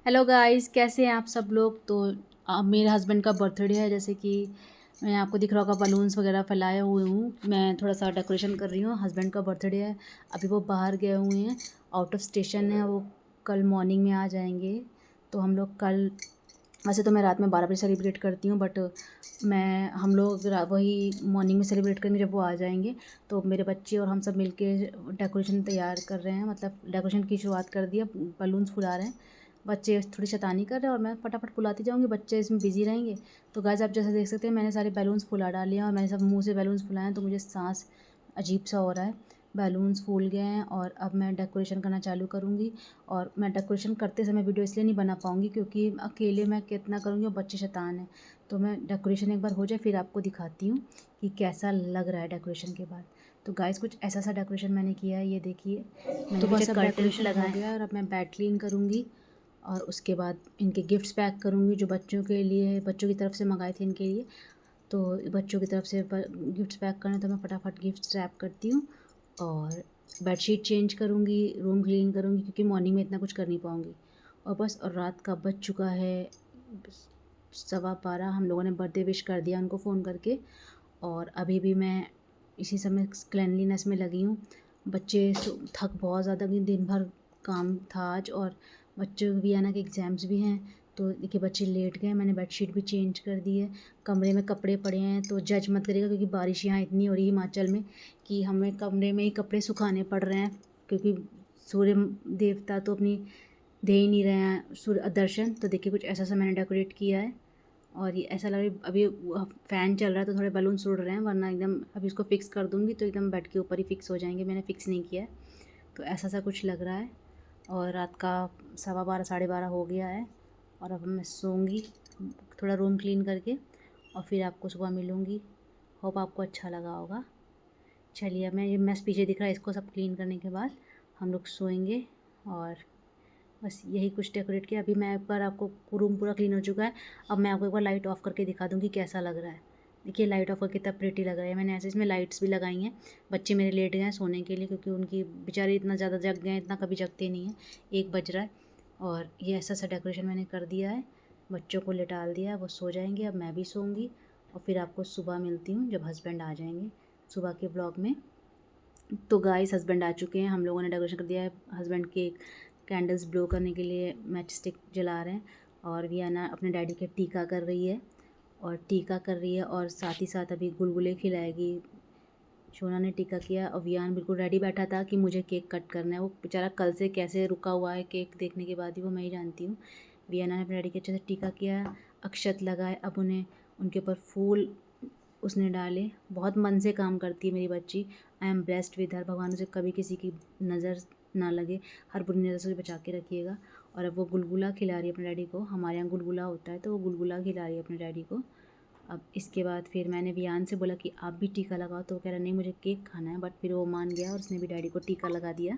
Hello guys, कैसे हैं आप सब लोग। तो मेरे हस्बैंड का बर्थडे है, जैसे कि मैं आपको दिख रहा होगा बलून्स वगैरह फैलाए हुए हूँ। मैं थोड़ा सा डेकोरेशन कर रही हूँ। हस्बैंड का बर्थडे है, अभी वो बाहर गए हुए हैं, आउट ऑफ स्टेशन है। वो कल मॉर्निंग में आ जाएंगे। तो हम लोग कल, वैसे तो मैं रात में 12 बजे सेलिब्रेट करती हूँ, बट हम लोग वही मॉर्निंग में सेलिब्रेट करेंगे जब वो आ जाएंगे। तो मेरे बच्चे और हम सब मिलके डेकोरेशन तैयार कर रहे हैं, मतलब डेकोरेशन की शुरुआत कर दी है। बलून्स फुला रहे हैं, बच्चे थोड़ी शैतानी कर रहे हैं और मैं फटाफट फुलाती जाऊँगी, बच्चे इसमें बिज़ी रहेंगे। तो गाइस, आप जैसे देख सकते हैं मैंने सारे बैलून्स फुला डाले हैं और मैंने सब मुँह से बैलून्स फुलाए हैं, तो मुझे सांस अजीब सा हो रहा है। बैलून्स फूल गए हैं और अब मैं डेकोरेशन करना चालू करूँगी। और मैं डेकोरेशन करते समय वीडियो इसलिए नहीं बना पाऊँगी क्योंकि अकेले मैं कितना करूँगी और बच्चे शैतान हैं। तो मैं डेकोरेशन एक बार हो जाए फिर आपको दिखाती हूँ कि कैसा लग रहा है डेकोरेशन के बाद। तो गाइस, कुछ ऐसा सा डेकोरेशन मैंने किया है, ये देखिए। मैंने पीछे कर्टन्स लगाए हैं और अब मैं बेड क्लीन करूँगी और उसके बाद इनके गिफ्ट्स पैक करूँगी जो बच्चों के लिए, बच्चों की तरफ से मंगाए थे इनके लिए। तो बच्चों की तरफ से गिफ्ट्स पैक करना, तो मैं फटाफट गिफ्ट्स रैप करती हूँ और बेडशीट चेंज करूँगी, रूम क्लीन करूँगी क्योंकि मॉर्निंग में इतना कुछ कर नहीं पाऊँगी। और बस, और रात का बज चुका है 12:15। हम लोगों ने बर्थडे विश कर दिया उनको फ़ोन करके और अभी भी मैं इसी समय क्लैनलीनेस में लगी हूँ। बच्चे थक बहुत ज़्यादा गए, दिन भर काम था आज और बच्चों भी है ना कि एग्ज़ाम्स भी हैं। तो देखिए बच्चे लेट गए, मैंने बेडशीट भी चेंज कर दी है। कमरे में कपड़े पड़े हैं तो जज मत करिएगा क्योंकि बारिश यहाँ इतनी हो रही है हिमाचल में कि हमें कमरे में ही कपड़े सुखाने पड़ रहे हैं क्योंकि सूर्य देवता तो अपनी दे ही नहीं रहे हैं सूर्य दर्शन। तो देखिए कुछ ऐसा सा मैंने डेकोरेट किया है और ये ऐसा लग रहा है अभी फ़ैन चल रहा है तो थोड़े बलून्स उड़ रहे हैं, वरना एकदम अभी इसको फ़िक्स कर दूँगी तो एकदम बेड के ऊपर ही फ़िक्स हो जाएंगे। मैंने फ़िक्स नहीं किया है, तो ऐसा सा कुछ लग रहा है। और रात का 12:15 12:30 हो गया है और अब मैं सोऊंगी थोड़ा रूम क्लीन करके और फिर आपको सुबह मिलूँगी। होप आपको अच्छा लगा होगा। चलिए, अब मैं ये मेस पीछे दिख रहा है, इसको सब क्लीन करने के बाद हम लोग सोएंगे। और बस यही कुछ डेकोरेट किया। अभी मैं एक बार आपको, रूम पूरा क्लीन हो चुका है, अब मैं आपको एक बार लाइट ऑफ़ करके दिखा दूँगी कैसा लग रहा है। देखिए लाइट ऑफ़ करके कितना प्रिटी लग रहा है। मैंने ऐसे इसमें लाइट्स भी लगाई हैं। बच्चे मेरे लेट गए हैं सोने के लिए क्योंकि उनकी बेचारे इतना ज़्यादा जग गए हैं, इतना कभी जगते नहीं हैं। 1 बज रहा है और ये ऐसा सा डेकोरेशन मैंने कर दिया है। बच्चों को लिटाल दिया, वो सो जाएंगे, अब मैं भी सोऊंगी और फिर आपको सुबह मिलती हूँ जब हस्बैंड आ जाएंगे सुबह के ब्लॉग में। तो गाइस, हस्बैंड आ चुके हैं, हम लोगों ने डेकोरेशन कर दिया है। हस्बैंड के कैंडल्स ब्लो करने के लिए मैच स्टिक जला रहे हैं और वियाना अपने डैडी के टीका कर रही है और साथ ही साथ अभी गुलगुले खिलाएगी। शोना ने टीका किया और वियान बिल्कुल रेडी बैठा था कि मुझे केक कट करना है। वो बेचारा कल से कैसे रुका हुआ है केक देखने के बाद ही, वो मैं ही जानती हूँ। वियाना ने अपने डैडी के अच्छे से टीका किया, अक्षत लगाए, अब उन्हें उनके ऊपर फूल उसने डाले। बहुत मन से काम करती है मेरी बच्ची। I am blessed with her. भगवान उसे कभी किसी की नज़र ना लगे, हर बुरी नज़र से बचा के रखिएगा। और अब वो गुलगुला खिला रही है अपने डैडी को। हमारे यहाँ गुलगुला होता है तो वो गुलगुला खिला रही है अपने डैडी को। अब इसके बाद फिर मैंने वियान से बोला कि आप भी टीका लगाओ, तो वो कह रहा नहीं मुझे केक खाना है, बट फिर वो मान गया और उसने भी डैडी को टीका लगा दिया।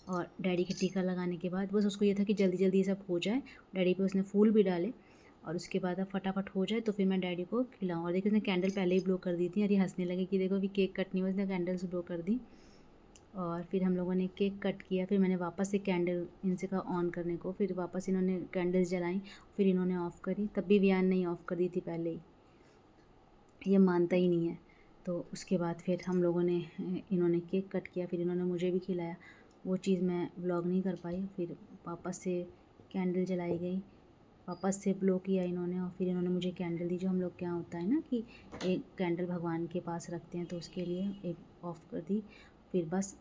और डैडी के टीका लगाने के बाद बस उसको ये था कि जल्दी जल्दी ये सब हो जाए। डैडी पे उसने फूल भी डाले और उसके बाद अब फटाफट हो जाए तो फिर मैं डैडी को खिलाऊँ। और देखिए उसने कैंडल पहले ही ब्लो कर दी थी और ये हंसने लगे कि देखो अभी केक कट नहीं हुआ, उसने कैंडल्स ब्लो कर दी। और फिर हम लोगों ने केक कट किया। फिर मैंने वापस से कैंडल इनसे कहा ऑन करने को, फिर वापस इन्होंने कैंडल्स जलाई, फिर इन्होंने ऑफ़ करी, तब भी वियान ने ऑफ़ कर दी थी पहले ही, ये मानता ही नहीं है। तो उसके बाद फिर हम लोगों ने, इन्होंने केक कट किया, फिर इन्होंने मुझे भी खिलाया। वो चीज़ मैं व्लॉग नहीं कर पाई। फिर वापस से कैंडल जलाई गई, वापस से ब्लो किया इन्होंने और फिर इन्होंने मुझे कैंडल दी। जो हम लोग क्या होता है ना कि एक कैंडल भगवान के पास रखते हैं, तो उसके लिए एक ऑफ़ कर दी। फिर बस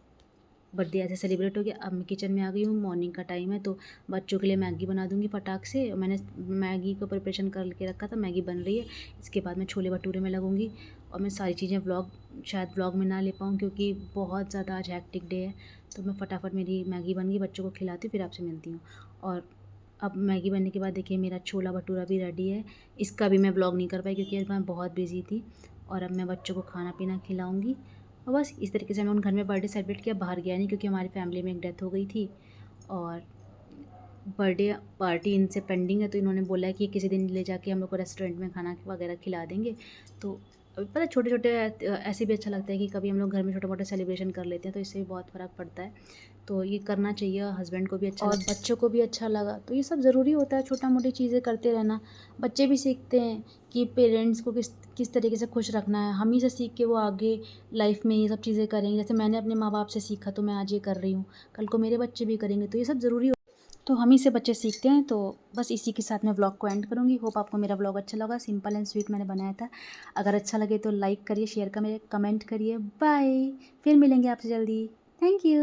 बर्थडे ऐसे सेलिब्रेट हो गया। अब मैं किचन में आ गई हूँ, मॉर्निंग का टाइम है तो बच्चों के लिए मैगी बना दूँगी फटाक से। मैंने मैगी को प्रिपरेशन करके रखा था, मैगी बन रही है। इसके बाद मैं छोले भटूरे में लगूँगी और मैं सारी चीज़ें शायद व्लॉग में ना ले पाऊँ क्योंकि बहुत ज़्यादा आज हेक्टिक डे है। तो मैं फटाफट, मेरी मैगी बन गई, बच्चों को खिलाती हूँ, फिर आपसे मिलती हूँ। और अब मैगी बनने के बाद देखिए मेरा छोला भटूरा भी रेडी है। इसका भी मैं व्लॉग नहीं कर पाई क्योंकि आज मैं बहुत बिज़ी थी। और अब मैं बच्चों को खाना पीना खिलाऊँगी और बस इस तरीके से हमने घर में बर्थडे सेलिब्रेट किया। बाहर गया नहीं क्योंकि हमारी फैमिली में एक डेथ हो गई थी और बर्थडे पार्टी इनसे पेंडिंग है, तो इन्होंने बोला है कि किसी दिन ले जाके हम लोग को रेस्टोरेंट में खाना वगैरह खिला देंगे। तो पता है छोटे-छोटे ऐसे भी अच्छा लगता है कि कभी हम लोग घर में छोटा-मोटा सेलिब्रेशन कर लेते हैं, तो इससे भी बहुत फ़र्क पड़ता है। तो ये करना चाहिए, हस्बैंड को भी अच्छा और बच्चों को भी अच्छा लगा। तो ये सब ज़रूरी होता है, छोटा-मोटी चीज़ें करते रहना। बच्चे भी सीखते हैं कि पेरेंट्स को किस किस तरीके से खुश रखना है। हम ही से सीख के वो आगे लाइफ़ में ये सब चीज़ें करेंगे। जैसे मैंने अपने माँ-बाप से सीखा तो मैं आज ये कर रही हूँ, कल को मेरे बच्चे भी करेंगे। तो ये सब ज़रूरी तो हम ही से बच्चे सीखते हैं। तो बस इसी के साथ मैं व्लॉग को एंड करूँगी। होप आपको मेरा व्लॉग अच्छा लगा, सिंपल एंड स्वीट मैंने बनाया था। अगर अच्छा लगे तो लाइक करिए, शेयर करिए, कमेंट करिए। बाय, फिर मिलेंगे आपसे जल्दी। Thank you.